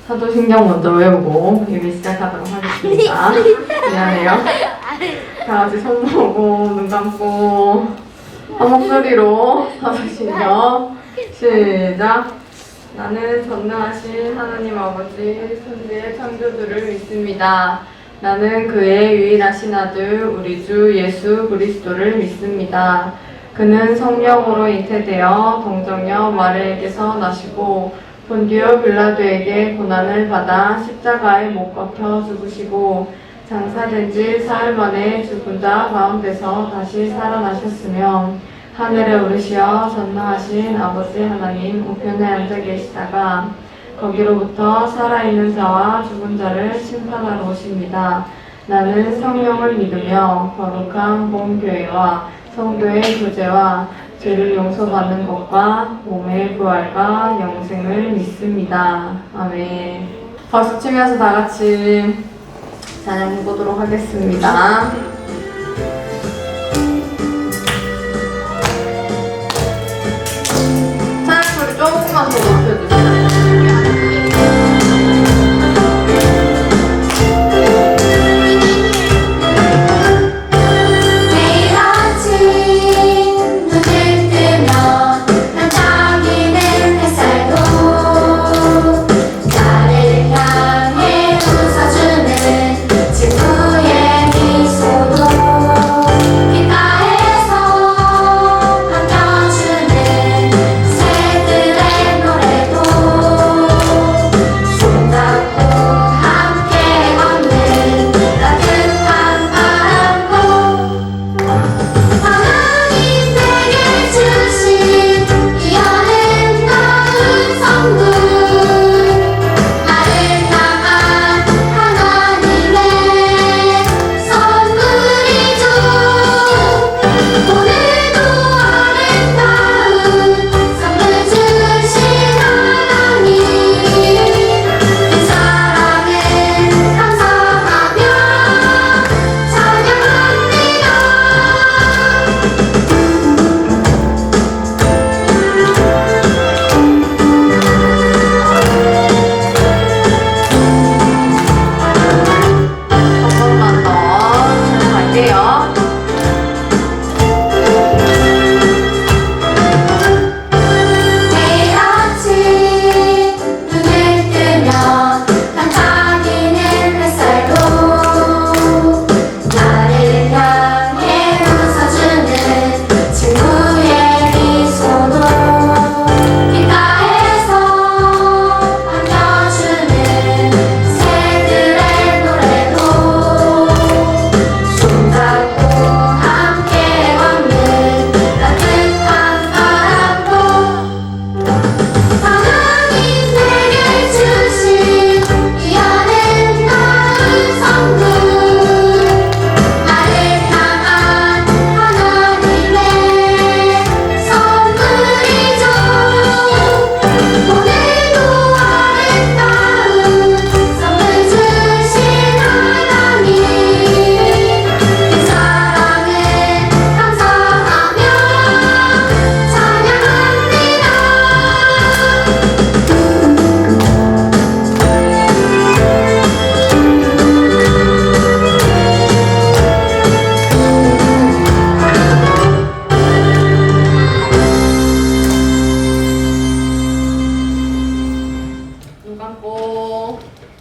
사도신경 먼저 외우고 이미 시작하도록 하겠습니다. 미안해요. 다 같이 손 모으고 눈 감고 한 목소리로 사도신경 시작. 나는 전능하신 하나님 아버지 천지의 창조주를 믿습니다. 나는 그의 유일하신 아들 우리 주 예수 그리스도를 믿습니다. 그는 성령으로 잉태되어 동정녀 마리아에게서 나시고 본디오 빌라도에게 고난을 받아 십자가에 못 박혀 죽으시고 장사된 지 사흘 만에 죽은 자 가운데서 다시 살아나셨으며 하늘에 오르시어 전능하신 아버지 하나님 우편에 앉아 계시다가 거기로부터 살아있는 자와 죽은 자를 심판하러 오십니다. 나는 성령을 믿으며 거룩한 본교회와 성도의 교제와 죄를 용서받는 것과 몸의 부활과 영생을 믿습니다. 아멘. 박수 치면서 다 같이 찬양 보도록 하겠습니다. 찬양 소리 조금만 더 높여주세요.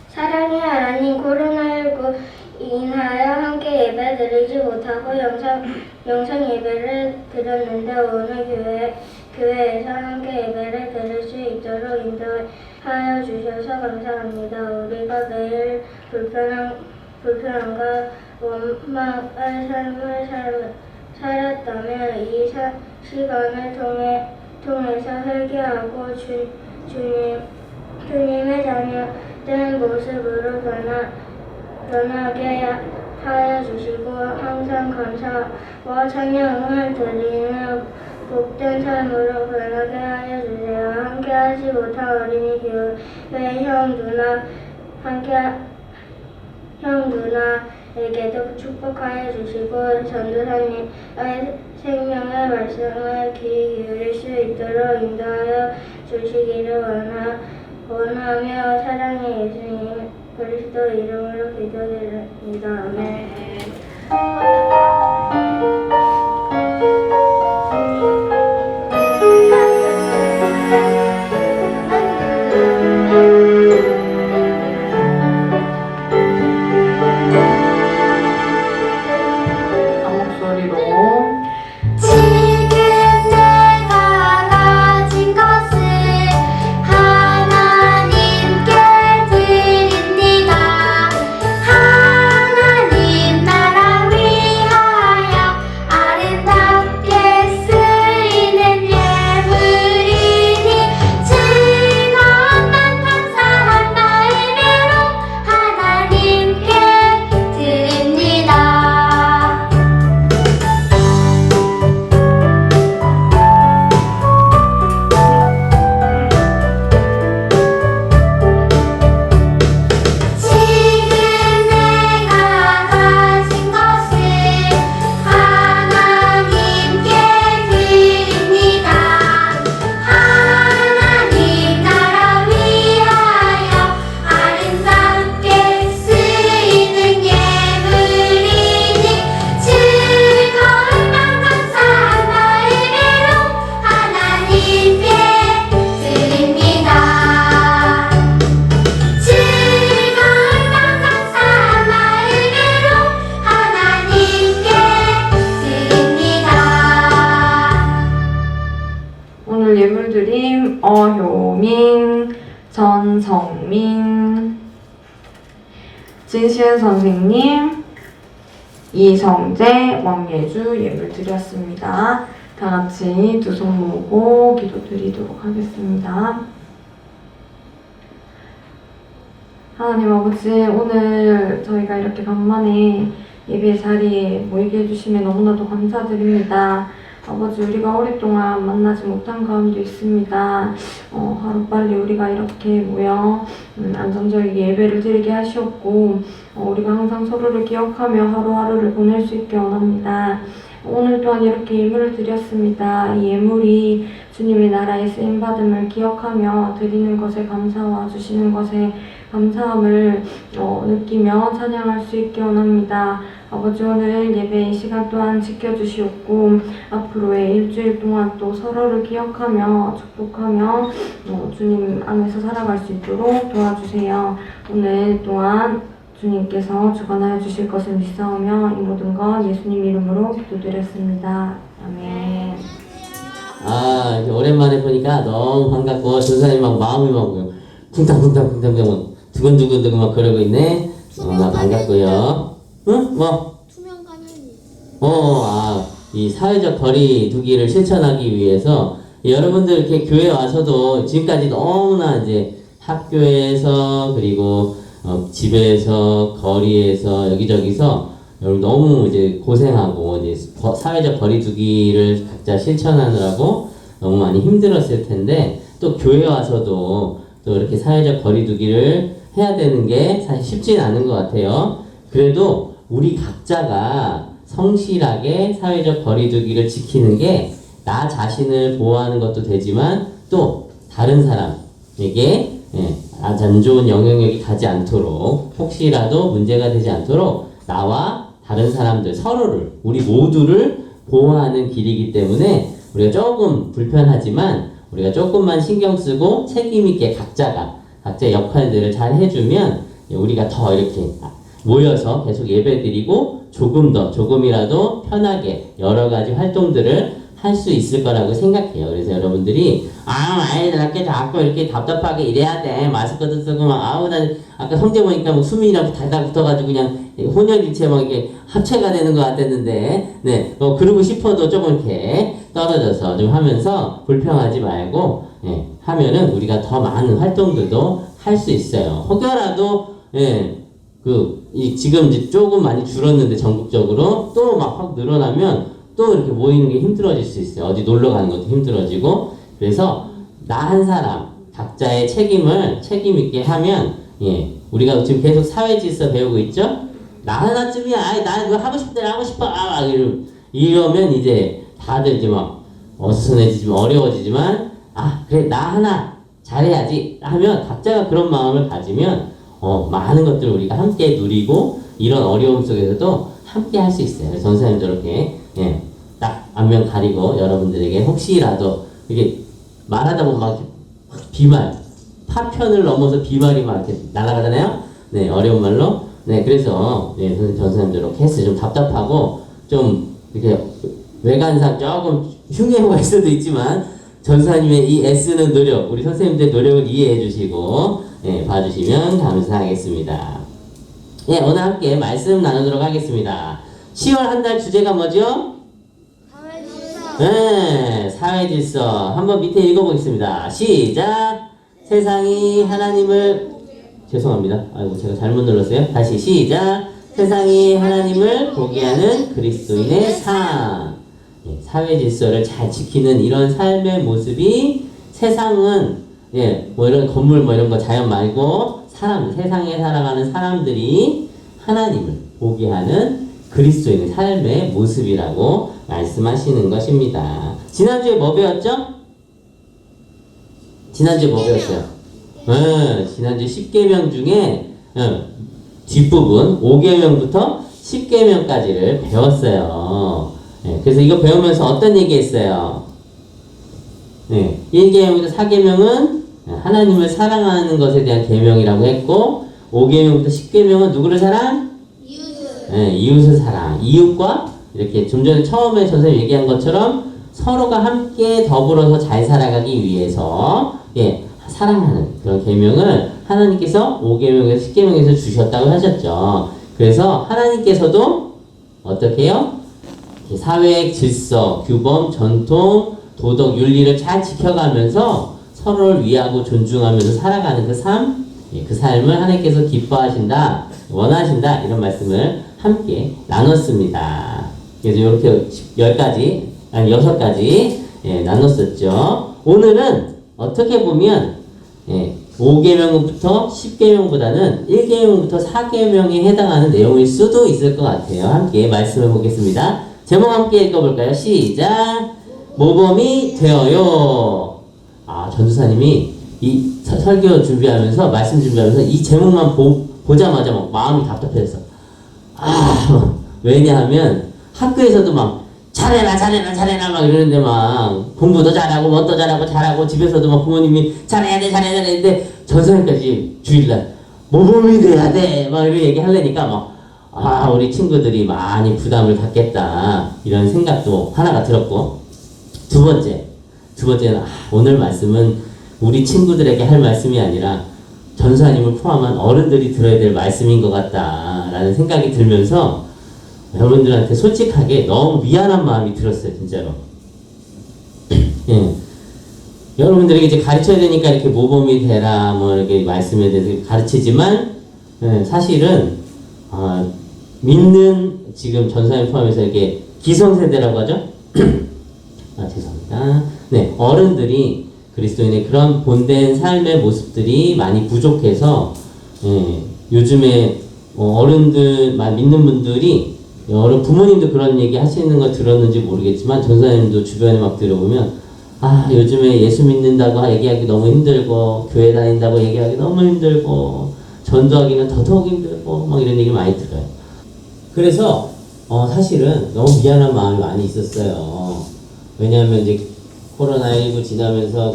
사랑의 하나님, 코로나19 인하여 함께 예배 드리지 못하고 영상 예배를 드렸는데 오늘 교회에서 함께 예배를 드릴 수 있도록 인도하여 주셔서 감사합니다. 우리가 매일 불편함과 원망의 삶을 살았다면 이 시간을 통해서 회개하고 주님의 자녀된 모습으로 변하게 하여 주시고 항상 감사와 찬양을 드리는 복된 삶으로 변하게 하여 주세요. 함께하지 못한 어린이 교회 형 누나에게도 축복하여 주시고 전도사님의 생명의 말씀을 귀 기울일 수 있도록 인도하여 주시기를 원하며 사랑의 예수님 그리스도 이름으로 기도드립니다. 아멘. 한 목소리로. 지금 내가 가진 것을 하나님께 드립니다. 하나님 나라 위하여 아름답게 쓰이는 예물이니 즐거운 맘 감사한 마음으로 하나님께 드립니다. 지금 내가 가진 것을 하나님께 드립니다. 하나님 나라 위하여 아름답게 쓰이는 예물이니 즐거운 맘 감사한 마음으로 하나님께 드립니다. 즐거운 맘 감사한 마음으로 하나님께 드립니다. 오늘 예물 드림 어효민, 전성민, 진시은 선생님, 이성재, 왕예주 예물 드렸습니다. 다 같이 두 손 모으고 기도 드리도록 하겠습니다. 하나님 아버지, 오늘 저희가 이렇게 간만에 예배 자리에 모이게 해주심에 너무나도 감사드립니다. 아버지, 우리가 오랫동안 만나지 못한 가운데 있습니다. 하루빨리 우리가 이렇게 모여 안정적이게 예배를 드리게 하시옵고 우리가 항상 서로를 기억하며 하루하루를 보낼 수 있게 원합니다. 오늘 또한 이렇게 예물을 드렸습니다. 이 예물이 주님의 나라에 쓰임받음을 기억하며 드리는 것에 감사와 주시는 것에 감사함을 느끼며 찬양할 수 있게 원합니다. 아버지, 오늘 예배의 시간 또한 지켜주시옵고 앞으로의 일주일 동안 또 서로를 기억하며 축복하며 주님 안에서 살아갈 수 있도록 도와주세요. 오늘 또한 주님께서 주관하여 주실 것을 믿사오며 이 모든 것 예수님 이름으로 기도드렸습니다. 아멘. 아, 이렇게 오랜만에 보니까 너무 반갑고 전사님 막 마음이 막 쿵탕쿵탕 막 두근두근 막 그러고 있네. 나 반갑고요. 응? 뭐? 투명 가면이. 이 사회적 거리 두기를 실천하기 위해서 여러분들 이렇게 교회 와서도 지금까지 너무나 이제 학교에서 그리고 집에서 거리에서 여기저기서 여러분 너무 이제 고생하고 이제 사회적 거리 두기를 각자 실천하느라고 너무 많이 힘들었을 텐데 또 교회 와서도 또 이렇게 사회적 거리 두기를 해야 되는 게 사실 쉽진 않은 것 같아요. 그래도 우리 각자가 성실하게 사회적 거리 두기를 지키는 게 나 자신을 보호하는 것도 되지만 또 다른 사람에게 안 좋은 영향력이 가지 않도록 혹시라도 문제가 되지 않도록 나와 다른 사람들 서로를 우리 모두를 보호하는 길이기 때문에 우리가 조금 불편하지만 우리가 조금만 신경 쓰고 책임 있게 각자의 역할들을 잘 해주면 우리가 더 이렇게 모여서 계속 예배드리고 조금이라도 편하게 여러 가지 활동들을 할 수 있을 거라고 생각해요. 그래서 여러분들이 아이들한테 자꾸 이렇게 답답하게 이래야 돼. 마스크도 쓰고 막 난 아까 성재 보니까 뭐 수민이랑 달달 붙어가지고 그냥 혼혈일체 막 이렇게 합체가 되는 것 같았는데 그러고 싶어도 조금 이렇게 떨어져서 좀 하면서 불평하지 말고 하면은 우리가 더 많은 활동들도 할 수 있어요. 혹여라도 지금 이제 조금 많이 줄었는데 전국적으로 또 막 확 늘어나면 또 이렇게 모이는 게 힘들어질 수 있어요. 어디 놀러 가는 것도 힘들어지고. 그래서 나 한 사람 각자의 책임을 책임 있게 하면 우리가 지금 계속 사회 질서 배우고 있죠? 나 하나쯤이야. 나 이거 하고 싶대 하고 싶어. 이러면 이제 다들 이제 막 어수선해지지만 어려워지지만 그래 나 하나 잘해야지 하면 각자가 그런 마음을 가지면 많은 것들을 우리가 함께 누리고 이런 어려움 속에서도 함께 할 수 있어요. 그래서 전사님도 이렇게 딱 앞면 가리고 여러분들에게 혹시라도 이게 말하다 보면 막 비말, 파편을 넘어서 비말이 막 이렇게 날아가잖아요. 네, 어려운 말로. 네, 그래서 전사님도 이렇게 했어요. 좀 답답하고 좀 이렇게 외관상 조금 흉해보일 수도 있지만 전사님의 이 애쓰는 노력, 우리 선생님들의 노력을 이해해 주시고 봐주시면 감사하겠습니다. 예, 오늘 함께 말씀 나누도록 하겠습니다. 10월 한 달 주제가 뭐죠? 네, 사회질서. 한번 밑에 읽어보겠습니다. 시작. 세상이 하나님을 죄송합니다. 아이고 제가 잘못 눌렀어요. 다시 시작. 세상이 하나님을 보게 하는 그리스도인의 삶. 사회 질서를 잘 지키는 이런 삶의 모습이 세상은 뭐 이런 건물 뭐 이런 거 자연 말고 세상에 살아가는 사람들이 하나님을 보게 하는 그리스도인의 삶의 모습이라고 말씀하시는 것입니다. 지난주에 뭐 배웠죠? 지난주에 뭐 배웠어요? 지난주 10계명 중에 뒷부분 5계명부터 10계명까지를 배웠어요. 그래서 이거 배우면서 어떤 얘기 했어요? 1계명부터 4계명은 하나님을 사랑하는 것에 대한 계명이라고 했고 5계명부터 10계명은 누구를 사랑? 이웃을 사랑. 이웃과 이렇게 좀 전에 처음에 전생님 얘기한 것처럼 서로가 함께 더불어서 잘 살아가기 위해서 사랑하는 그런 계명을 하나님께서 5계명에서 10계명에서 주셨다고 하셨죠. 그래서 하나님께서도 어떻게 해요? 사회 질서, 규범, 전통, 도덕, 윤리를 잘 지켜가면서 서로를 위하고 존중하면서 살아가는 그 삶, 그 삶을 하나님께서 기뻐하신다, 원하신다 이런 말씀을 함께 나눴습니다. 그래서 이렇게 6가지 나눴었죠. 오늘은 어떻게 보면 5계명부터 10계명보다는 1계명부터 4계명에 해당하는 내용일 수도 있을 것 같아요. 함께 말씀해 보겠습니다. 제목 함께 읽어볼까요? 시작! 모범이 되어요. 전도사님이 이 설교 준비하면서 말씀 준비하면서 이 제목만 보자마자 막 마음이 답답해졌어. 왜냐하면 학교에서도 막 잘해라 막 이러는데 막 공부도 잘하고 뭣도 잘하고 집에서도 막 부모님이 잘해야 돼 했는데 전도사님까지 주일날 모범이 돼야 돼 막 이런 얘기 하려니까 막 우리 친구들이 많이 부담을 갖겠다 이런 생각도 하나가 들었고 두 번째는 오늘 말씀은 우리 친구들에게 할 말씀이 아니라 전사님을 포함한 어른들이 들어야 될 말씀인 것 같다라는 생각이 들면서 여러분들한테 솔직하게 너무 미안한 마음이 들었어요, 진짜로. 여러분들에게 이제 가르쳐야 되니까 이렇게 모범이 되라 뭐 이렇게 말씀에 대해서 가르치지만 사실은 믿는 지금 전사님 포함해서 이렇게 기성세대라고 하죠? 죄송합니다. 어른들이 그리스도인의 그런 본된 삶의 모습들이 많이 부족해서 요즘에 어른들 믿는 분들이 여러 부모님도 그런 얘기 하시는 거 들었는지 모르겠지만 전사님도 주변에 막 들어보면 요즘에 예수 믿는다고 얘기하기 너무 힘들고 교회 다닌다고 얘기하기 너무 힘들고 전도하기는 더더욱 힘들고 막 이런 얘기 많이 들어요. 그래서 사실은 너무 미안한 마음이 많이 있었어요. 왜냐하면 이제 코로나19 지나면서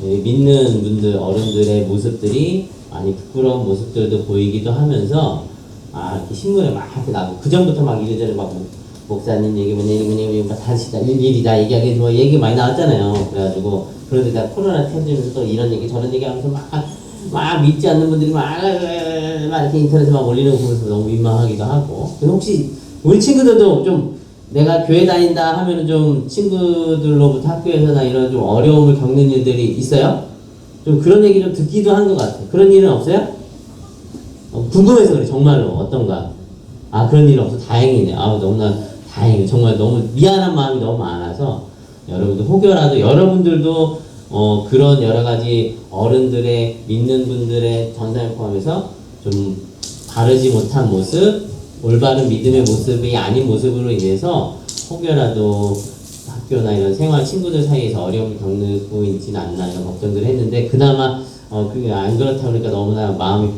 믿는 분들 어른들의 모습들이 많이 부끄러운 모습들도 보이기도 하면서 이렇게 신문에 막 이렇게 나고 그 전부터 막 이래저래 막 목사님 얘기 다시 일이다 얘기하기 뭐 얘기 많이 나왔잖아요. 그래가지고 그런데 나 코로나 터지면서 또 이런 얘기 저런 얘기 하면서 막 믿지 않는 분들이 막 이렇게 인터넷에 막 올리는 거 보면서 너무 민망하기도 하고. 그래서 혹시 우리 친구들도 좀 내가 교회 다닌다 하면은 좀 친구들로부터 학교에서나 이런 좀 어려움을 겪는 일들이 있어요? 좀 그런 얘기 좀 듣기도 한 것 같아요. 그런 일은 없어요? 궁금해서 그래, 정말로. 어떤가? 그런 일은 없어. 다행이네. 너무나 다행이네. 정말 너무 미안한 마음이 너무 많아서 여러분들 혹여라도 여러분들도 그런 여러 가지 어른들의 믿는 분들의 전사를 포함해서 좀 바르지 못한 모습, 올바른 믿음의 모습이 아닌 모습으로 인해서 혹여라도 학교나 이런 생활 친구들 사이에서 어려움을 겪고 있지는 않나 이런 걱정들을 했는데 그나마 그게 안 그렇다 그러니까 너무나 마음이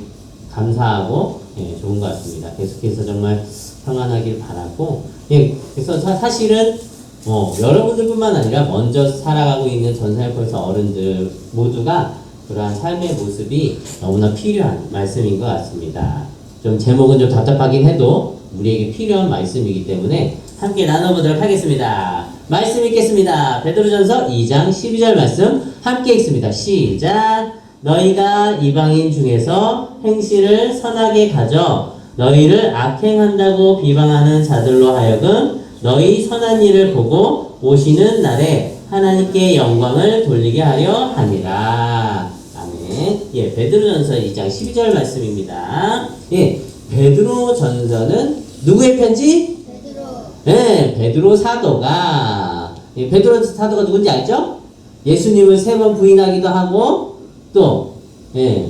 감사하고 예, 좋은 것 같습니다. 계속해서 정말 평안하길 바라고 예, 그래서 사실은 여러분들뿐만 아니라 먼저 살아가고 있는 전사역에서 어른들 모두가 그러한 삶의 모습이 너무나 필요한 말씀인 것 같습니다. 좀 제목은 좀 답답하긴 해도 우리에게 필요한 말씀이기 때문에 함께 나눠보도록 하겠습니다. 말씀 읽겠습니다. 베드로전서 2장 12절 말씀 함께 읽습니다. 시작. 너희가 이방인 중에서 행실을 선하게 가져 너희를 악행한다고 비방하는 자들로 하여금 너희 선한 일을 보고 오시는 날에 하나님께 영광을 돌리게 하려 함이라. 아멘. 예, 베드로전서 2장 12절 말씀입니다. 예, 베드로전서는 누구의 편지? 네, 베드로 사도가 예, 베드로 사도가 누군지 알죠? 예수님을 3번 부인하기도 하고 또 예,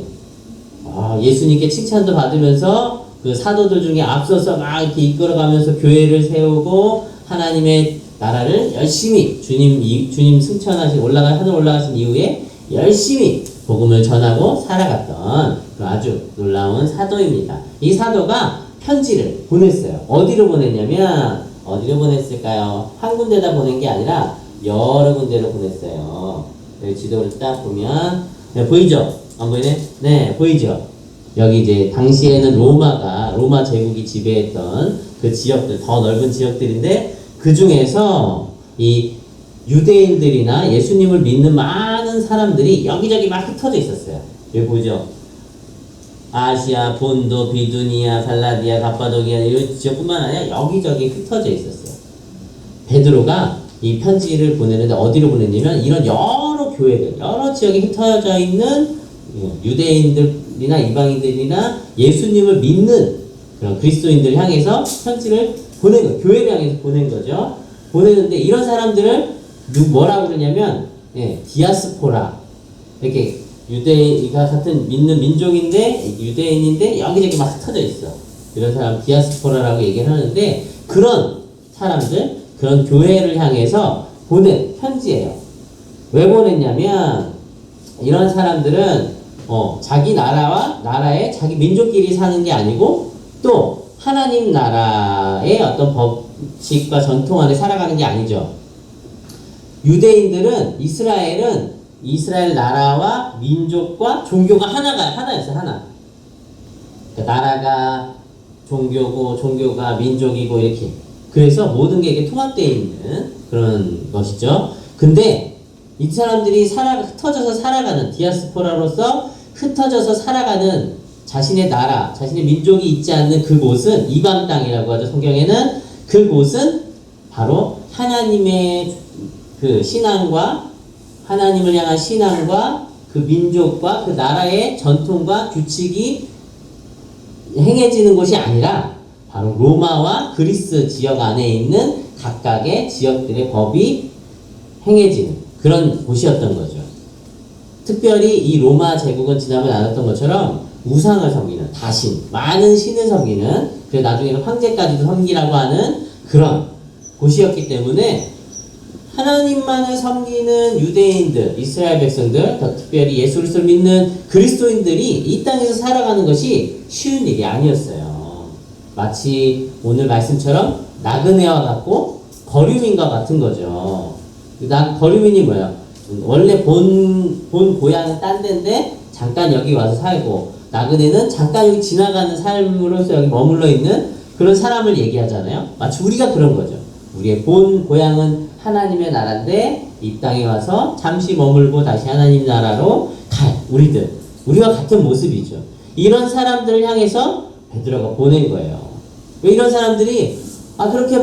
예수님께 칭찬도 받으면서 그 사도들 중에 앞서서 막 이렇게 이끌어가면서 교회를 세우고 하나님의 나라를 열심히 주님 승천하신 하늘 올라가신 이후에 열심히 복음을 전하고 살아갔던 아주 놀라운 사도입니다. 이 사도가 편지를 보냈어요. 어디로 보냈냐면 어디로 보냈을까요? 한 군데다 보낸 게 아니라 여러 군데로 보냈어요. 여기 지도를 딱 보면 네, 보이죠? 안 보이네? 네, 보이죠? 여기 이제 당시에는 로마 제국이 지배했던 그 지역들, 더 넓은 지역들인데 그 중에서 이 유대인들이나 예수님을 믿는 많은 사람들이 여기저기 막 흩어져 있었어요. 여기 보죠? 아시아, 본도, 비두니아, 갈라디아, 갑바도기아 이 지역뿐만 아니라 여기저기 흩어져 있었어요. 베드로가 이 편지를 보내는데 어디로 보냈냐면 이런 여러 교회들, 여러 지역에 흩어져 있는 유대인들이나 이방인들이나 예수님을 믿는 그런 그리스도인들을 향해서 편지를 보낸 거예요. 교회를 향해서 보낸 거죠. 보내는데 이런 사람들을 뭐라고 그러냐면 디아스포라, 이렇게 유대인과 같은 믿는 민족인데 유대인인데 여기저기 막 흩어져 있어. 이런 사람 디아스포라라고 얘기를 하는데 그런 사람들, 그런 교회를 향해서 보낸 편지예요. 왜 보냈냐면 이런 사람들은 자기 나라의 자기 민족끼리 사는 게 아니고 또 하나님 나라의 어떤 법칙과 전통 안에 살아가는 게 아니죠. 유대인들은 이스라엘 나라와 민족과 종교가 하나였어요. 하나. 그러니까 나라가 종교고 종교가 민족이고 이렇게. 그래서 모든 게 이렇게 통합되어 있는 그런 것이죠. 근데 이 사람들이 흩어져서 살아가는 디아스포라로서 흩어져서 살아가는 자신의 나라, 자신의 민족이 있지 않는 그곳은 이방 땅이라고 하죠. 성경에는 그곳은 바로 하나님의 그 신앙과 하나님을 향한 신앙과 그 민족과 그 나라의 전통과 규칙이 행해지는 곳이 아니라 바로 로마와 그리스 지역 안에 있는 각각의 지역들의 법이 행해지는 그런 곳이었던 거죠. 특별히 이 로마 제국은 지난번에 나눴던 것처럼 우상을 섬기는, 다신, 많은 신을 섬기는, 그래서 나중에는 황제까지도 섬기라고 하는 그런 곳이었기 때문에 하나님만을 섬기는 유대인들, 이스라엘 백성들, 더 특별히 예수 그리스도를 믿는 그리스도인들이 이 땅에서 살아가는 것이 쉬운 일이 아니었어요. 마치 오늘 말씀처럼 나그네와 같고 거류민과 같은 거죠. 거류민이 뭐예요? 원래 본 고향은 딴 데인데 잠깐 여기 와서 살고, 나그네는 잠깐 여기 지나가는 삶으로서 여기 머물러 있는 그런 사람을 얘기하잖아요. 마치 우리가 그런 거죠. 우리의 본 고향은 하나님의 나라인데 이 땅에 와서 잠시 머물고 다시 하나님 나라로 갈 우리와 같은 모습이죠. 이런 사람들을 향해서 베드로가 보낸 거예요. 왜 이런 사람들이 그렇게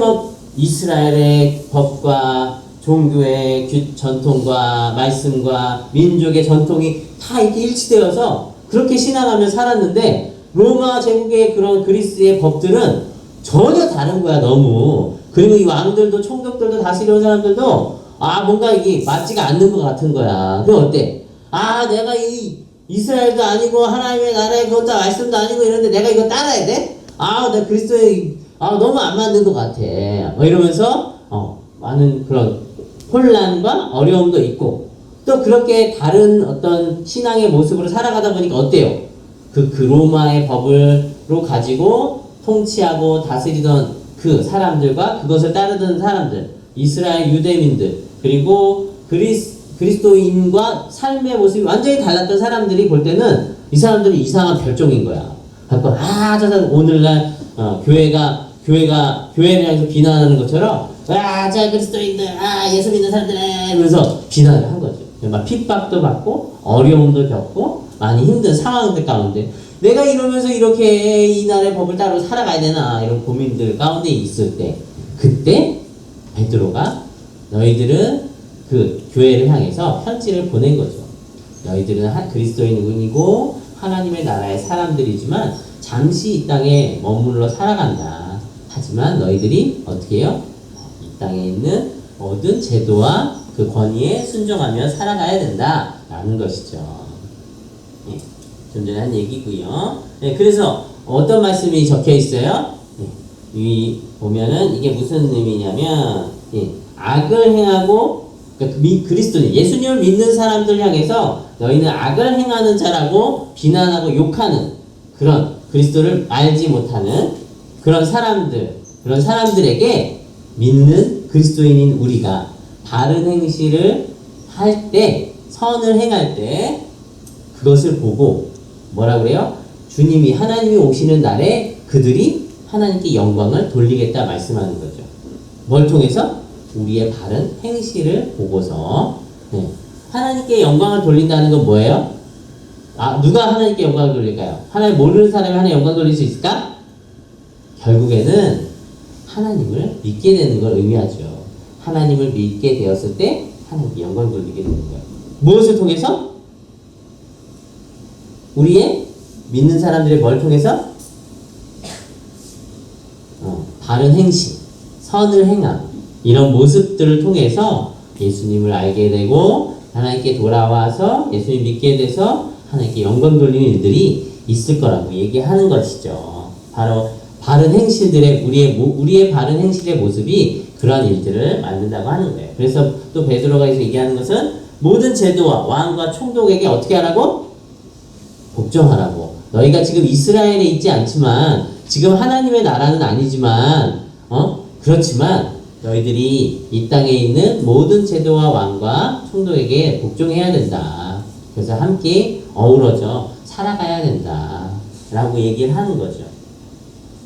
이스라엘의 법과 종교의 전통과 말씀과 민족의 전통이 다 이렇게 일치되어서 그렇게 신앙하며 살았는데 로마 제국의 그런 그리스의 법들은 전혀 다른 거야. 너무. 그리고 이 왕들도 총독들도 다스리는 사람들도 뭔가 이게 맞지가 않는 것 같은 거야. 그럼 어때? 내가 이 이스라엘도 아니고 하나님의 나라의 그것도 말씀도 아니고 이런데 내가 이거 따라야 돼? 나 그리스도에 너무 안 맞는 것 같아. 이러면서 많은 그런 혼란과 어려움도 있고 또 그렇게 다른 어떤 신앙의 모습으로 살아가다 보니까 어때요? 그 로마의 법을로 가지고 통치하고 다스리던 그 사람들과 그것을 따르던 사람들, 이스라엘 유대민들, 그리고 그리스도인과 삶의 모습이 완전히 달랐던 사람들이 볼 때는 이 사람들이 이상한 별종인 거야. 그러니까 저 사람 오늘날 교회를 향해서 비난하는 것처럼 자 그리스도인들, 예수 믿는 사람들 이러면서 비난을 한 거죠. 막 핍박도 받고 어려움도 겪고 많이 힘든 상황들 가운데 내가 이러면서 이렇게 이 나라의 법을 따로 살아가야 되나 이런 고민들 가운데 있을 때 그때 베드로가 너희들은 그 교회를 향해서 편지를 보낸 거죠. 너희들은 그리스도인이고 하나님의 나라의 사람들이지만 잠시 이 땅에 머물러 살아간다. 하지만 너희들이 어떻게 해요? 이 땅에 있는 모든 제도와 그 권위에 순종하며 살아가야 된다. 라는 것이죠. 예, 좀 전에 한 얘기고요. 예, 그래서 어떤 말씀이 적혀 있어요? 예, 여기 보면은 이게 무슨 의미냐면 악을 행하고 그러니까 그리스도인, 예수님을 믿는 사람들 향해서 너희는 악을 행하는 자라고 비난하고 욕하는 그런 그리스도를 알지 못하는 그런 사람들에게 믿는 그리스도인인 우리가 바른 행실을 할 때, 선을 행할 때 그것을 보고 뭐라 그래요? 주님이 하나님이 오시는 날에 그들이 하나님께 영광을 돌리겠다 말씀하는 거죠. 뭘 통해서? 우리의 바른 행실을 보고서 하나님께 영광을 돌린다는 건 뭐예요? 누가 하나님께 영광을 돌릴까요? 하나님 모르는 사람이 하나님 영광 돌릴 수 있을까? 결국에는 하나님을 믿게 되는 걸 의미하죠. 하나님을 믿게 되었을 때 하나님께 영광 돌리게 되는 거예요. 무엇을 통해서? 우리의 믿는 사람들의 뭘 통해서? 바른 행실, 선을 행함 이런 모습들을 통해서 예수님을 알게 되고 하나님께 돌아와서 예수님 믿게 돼서 하나님께 영광 돌리는 일들이 있을 거라고 얘기하는 것이죠. 바로 바른 행실들의 우리의 바른 행실의 모습이 그러한 일들을 만든다고 하는 거예요. 그래서 또 베드로가 얘기하는 것은 모든 제도와 왕과 총독에게 어떻게 하라고? 복종하라고. 너희가 지금 이스라엘에 있지 않지만 지금 하나님의 나라는 아니지만 그렇지만 너희들이 이 땅에 있는 모든 제도와 왕과 총독에게 복종해야 된다. 그래서 함께 어우러져 살아가야 된다. 라고 얘기를 하는 거죠.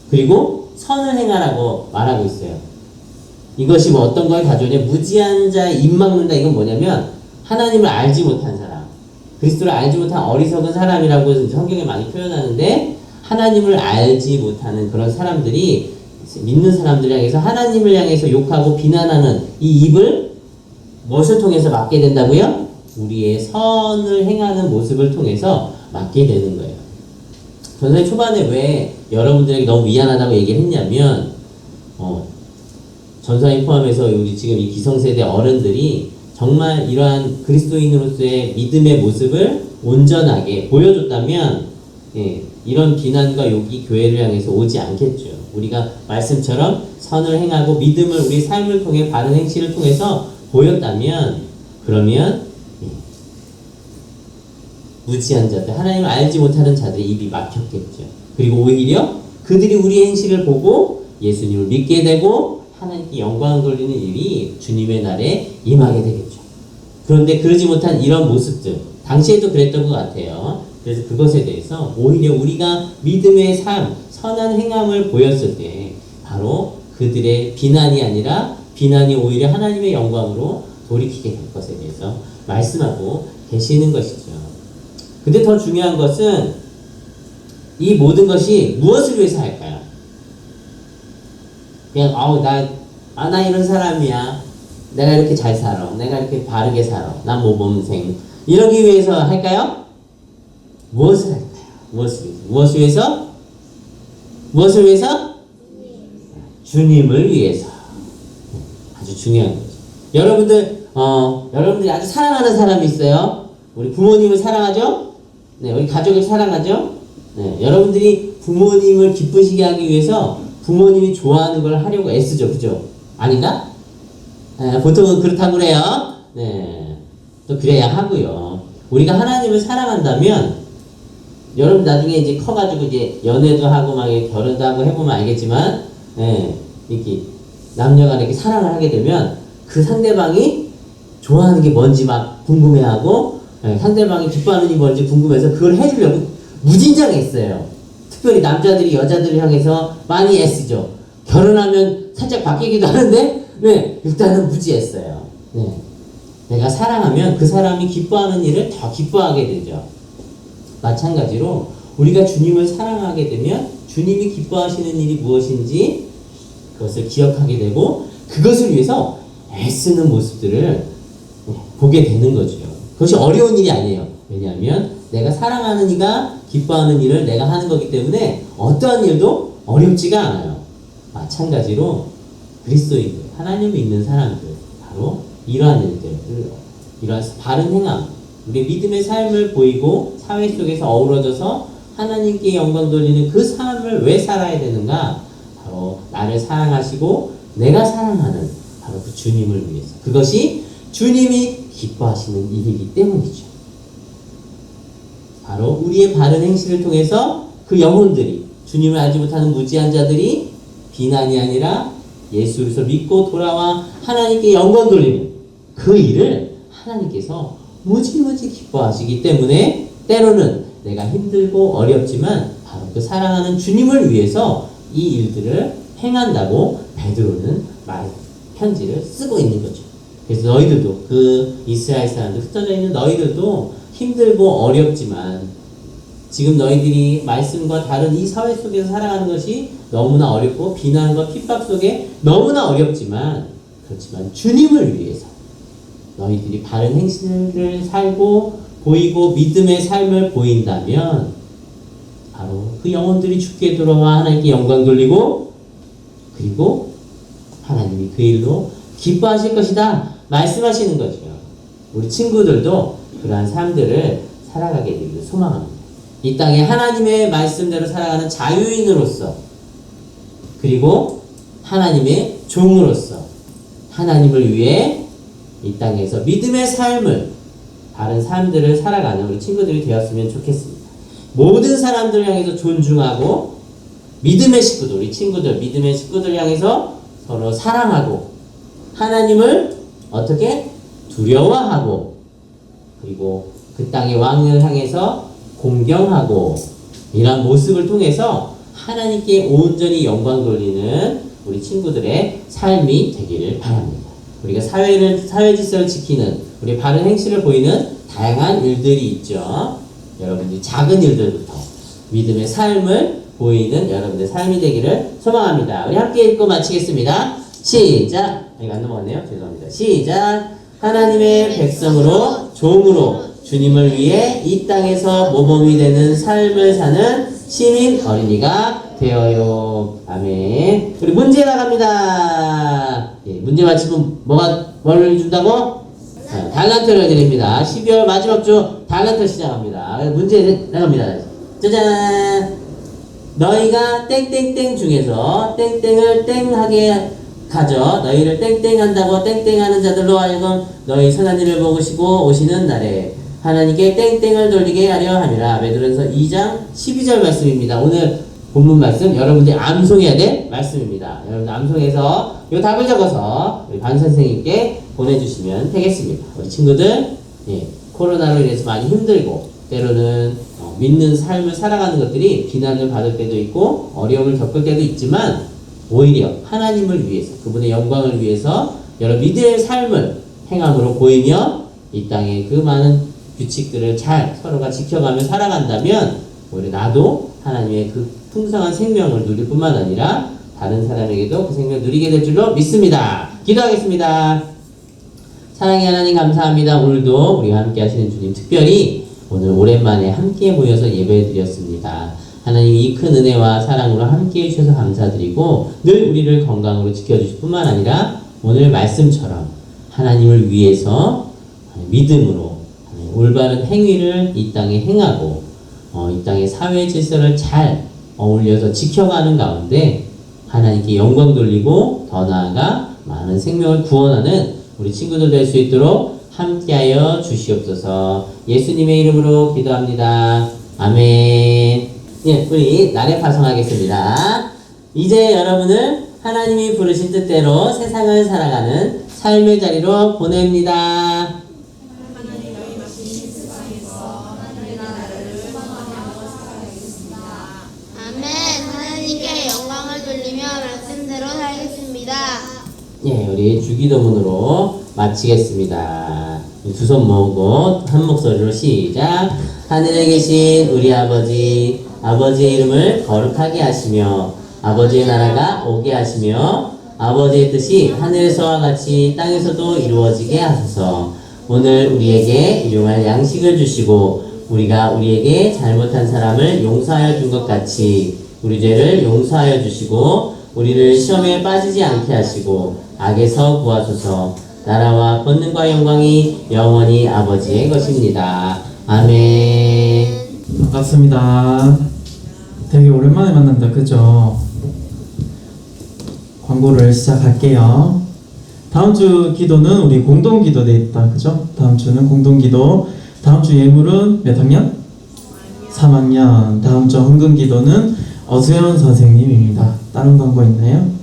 그리고 선을 행하라고 말하고 있어요. 이것이 뭐 어떤 걸 가져오냐? 무지한 자의 입 막는다. 이건 뭐냐면 하나님을 알지 못한 사람, 그리스도를 알지 못한 어리석은 사람이라고 성경에 많이 표현하는데 하나님을 알지 못하는 그런 사람들이 믿는 사람들 향해서 하나님을 향해서 욕하고 비난하는 이 입을 무엇을 통해서 막게 된다고요? 우리의 선을 행하는 모습을 통해서 막게 되는 거예요. 전생 초반에 왜 여러분들에게 너무 미안하다고 얘기를 했냐면 전사님 포함해서 우리 지금 이 기성세대 어른들이 정말 이러한 그리스도인으로서의 믿음의 모습을 온전하게 보여줬다면 이런 비난과 욕이 교회를 향해서 오지 않겠죠. 우리가 말씀처럼 선을 행하고 믿음을 우리 삶을 통해 바른 행실을 통해서 보였다면 그러면 무지한 자들, 하나님을 알지 못하는 자들의 입이 막혔겠죠. 그리고 오히려 그들이 우리의 행실을 보고 예수님을 믿게 되고 하나님께 영광을 돌리는 일이 주님의 날에 임하게 되겠죠. 그런데 그러지 못한 이런 모습들, 당시에도 그랬던 것 같아요. 그래서 그것에 대해서 오히려 우리가 믿음의 삶, 선한 행함을 보였을 때 바로 그들의 비난이 아니라 비난이 오히려 하나님의 영광으로 돌이키게 될 것에 대해서 말씀하고 계시는 것이죠. 근데 더 중요한 것은 이 모든 것이 무엇을 위해서 할까요? 그냥 나 이런 사람이야. 내가 이렇게 잘 살아. 내가 이렇게 바르게 살아. 난 모범생. 이러기 위해서 할까요? 무엇을 할까요? 무엇을 위해서? 무엇을 위해서? 주님을 위해서. 아주 중요한 거죠. 여러분들이 아주 사랑하는 사람이 있어요. 우리 부모님을 사랑하죠? 네, 우리 가족을 사랑하죠? 네, 여러분들이 부모님을 기쁘시게 하기 위해서 부모님이 좋아하는 걸 하려고 애쓰죠. 그죠? 아닌가? 보통은 그렇다고 그래요. 네. 또 그래야 하고요. 우리가 하나님을 사랑한다면, 여러분 나중에 이제 커가지고 이제 연애도 하고 막 결혼도 하고 해보면 알겠지만, 이렇게 남녀가 이렇게 사랑을 하게 되면 그 상대방이 좋아하는 게 뭔지 막 궁금해하고, 상대방이 기뻐하는 게 뭔지 궁금해서 그걸 해주려고 무진장에 애써요. 특별히 남자들이 여자들을 향해서 많이 애쓰죠. 결혼하면 살짝 바뀌기도 하는데, 일단은 무지했어요. 내가 사랑하면 그 사람이 기뻐하는 일을 더 기뻐하게 되죠. 마찬가지로 우리가 주님을 사랑하게 되면 주님이 기뻐하시는 일이 무엇인지 그것을 기억하게 되고 그것을 위해서 애쓰는 모습들을 보게 되는 거죠. 그것이 어려운 일이 아니에요. 왜냐하면 내가 사랑하는 이가 기뻐하는 일을 내가 하는 거기 때문에 어떠한 일도 어렵지가 않아요. 마찬가지로 그리스도인들, 하나님을 믿는 사람들, 바로 이러한 일들, 이러한 바른 행함, 우리 믿음의 삶을 보이고 사회 속에서 어우러져서 하나님께 영광 돌리는 그 삶을 왜 살아야 되는가? 바로 나를 사랑하시고 내가 사랑하는 바로 그 주님을 위해서. 그것이 주님이 기뻐하시는 일이기 때문이죠. 바로 우리의 바른 행실을 통해서 그 영혼들이, 주님을 알지 못하는 무지한 자들이 비난이 아니라 예수 그리스도를 믿고 돌아와 하나님께 영광 돌리는 그 일을 하나님께서 무지무지 기뻐하시기 때문에 때로는 내가 힘들고 어렵지만 바로 그 사랑하는 주님을 위해서 이 일들을 행한다고 베드로는 편지를 쓰고 있는 거죠. 그래서 너희들도, 그 이스라엘 사람들, 흩어져 있는 너희들도 힘들고 어렵지만 지금 너희들이 말씀과 다른 이 사회 속에서 살아가는 것이 너무나 어렵고 비난과 핍박 속에 너무나 어렵지만, 그렇지만 주님을 위해서 너희들이 바른 행실을 살고 보이고 믿음의 삶을 보인다면 바로 그 영혼들이 주께 돌아와 하나님께 영광 돌리고 그리고 하나님이 그 일로 기뻐하실 것이다 말씀하시는 거죠. 우리 친구들도 그러한 삶들을 살아가게 되기를 소망합니다. 이 땅에 하나님의 말씀대로 살아가는 자유인으로서 그리고 하나님의 종으로서 하나님을 위해 이 땅에서 믿음의 삶을, 바른 삶들을 살아가는 우리 친구들이 되었으면 좋겠습니다. 모든 사람들을 향해서 존중하고 믿음의 식구들, 우리 친구들, 믿음의 식구들 향해서 서로 사랑하고 하나님을 어떻게 두려워하고 그리고 그 땅의 왕을 향해서 공경하고 이러한 모습을 통해서 하나님께 온전히 영광 돌리는 우리 친구들의 삶이 되기를 바랍니다. 우리가 사회 질서를 지키는 우리 바른 행실을 보이는 다양한 일들이 있죠. 여러분들이 작은 일들부터 믿음의 삶을 보이는 여러분들의 삶이 되기를 소망합니다. 우리 함께 읽고 마치겠습니다. 시작! 이거 안 넘어갔네요. 죄송합니다. 시작! 하나님의 백성으로 종으로 주님을 위해 이 땅에서 모범이 되는 삶을 사는 시민 어린이가 되어요. 아멘. 우리 문제 나갑니다. 문제 맞히면 뭘 준다고? 달란트를 드립니다. 12월 마지막 주 달란트 시작합니다. 문제 나갑니다. 짜잔! 너희가 땡땡땡 중에서 땡땡을 땡하게 가져 너희를 땡땡한다고 땡땡하는 자들로 하여금 너희 선한 일을 보시고 오시는 날에 하나님께 땡땡을 돌리게 하려 함이라. 베드로전서 2장 12절 말씀입니다. 오늘 본문 말씀 여러분들이 암송해야 될 말씀입니다. 여러분들 암송해서 이 답을 적어서 우리 반 선생님께 보내주시면 되겠습니다. 우리 친구들 코로나로 인해서 많이 힘들고 때로는 믿는 삶을 살아가는 것들이 비난을 받을 때도 있고 어려움을 겪을 때도 있지만 오히려 하나님을 위해서 그분의 영광을 위해서 여러 믿음의 삶을 행함으로 보이며 이 땅에 그 많은 규칙들을 잘 서로가 지켜가며 살아간다면 오히려 나도 하나님의 그 풍성한 생명을 누릴 뿐만 아니라 다른 사람에게도 그 생명을 누리게 될 줄로 믿습니다. 기도하겠습니다. 사랑의 하나님 감사합니다. 오늘도 우리와 함께 하시는 주님 특별히 오늘 오랜만에 함께 모여서 예배 드렸습니다. 하나님 이 큰 은혜와 사랑으로 함께 해주셔서 감사드리고 늘 우리를 건강으로 지켜주실 뿐만 아니라 오늘 말씀처럼 하나님을 위해서 믿음으로 올바른 행위를 이 땅에 행하고 이 땅의 사회 질서를 잘 어울려서 지켜가는 가운데 하나님께 영광 돌리고 더 나아가 많은 생명을 구원하는 우리 친구들 될 수 있도록 함께하여 주시옵소서. 예수님의 이름으로 기도합니다. 아멘. 예, 우리 나래 파송하겠습니다. 이제 여러분을 하나님이 부르신 뜻대로 세상을 살아가는 삶의 자리로 보냅니다. 아멘. 하나님께 영광을 돌리며 말씀대로 살겠습니다. 예, 우리 주기도문으로 마치겠습니다. 두 손 모으고 한 목소리로 시작. 하늘에 계신 우리 아버지, 아버지의 이름을 거룩하게 하시며 아버지의 나라가 오게 하시며 아버지의 뜻이 하늘에서와 같이 땅에서도 이루어지게 하소서. 오늘 우리에게 일용할 양식을 주시고 우리가 우리에게 잘못한 사람을 용서하여 준 것 같이 우리 죄를 용서하여 주시고 우리를 시험에 빠지지 않게 하시고 악에서 구하소서. 나라와 권능과 영광이 영원히 아버지의 것입니다. 아멘. 반갑습니다. 되게 오랜만에 만난다, 그죠? 광고를 시작할게요. 다음 주 기도는 우리 공동기도 돼 있다, 그죠? 다음 주는 공동기도. 다음 주 예물은 몇 학년? 3학년. 다음 주 헌금기도는 어수연 선생님입니다. 다른 광고 있나요?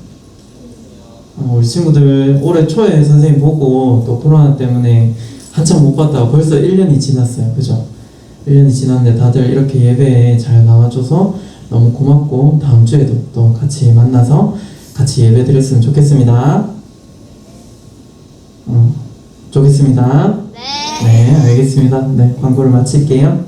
우리 친구들 올해 초에 선생님 보고 또 코로나 때문에 한참 못 봤다가 벌써 1년이 지났어요, 그죠? 1년이 지났는데 다들 이렇게 예배에 잘 나와줘서 너무 고맙고 다음 주에도 또 같이 만나서 같이 예배 드렸으면 좋겠습니다. 좋겠습니다. 네. 네, 알겠습니다. 네, 광고를 마칠게요.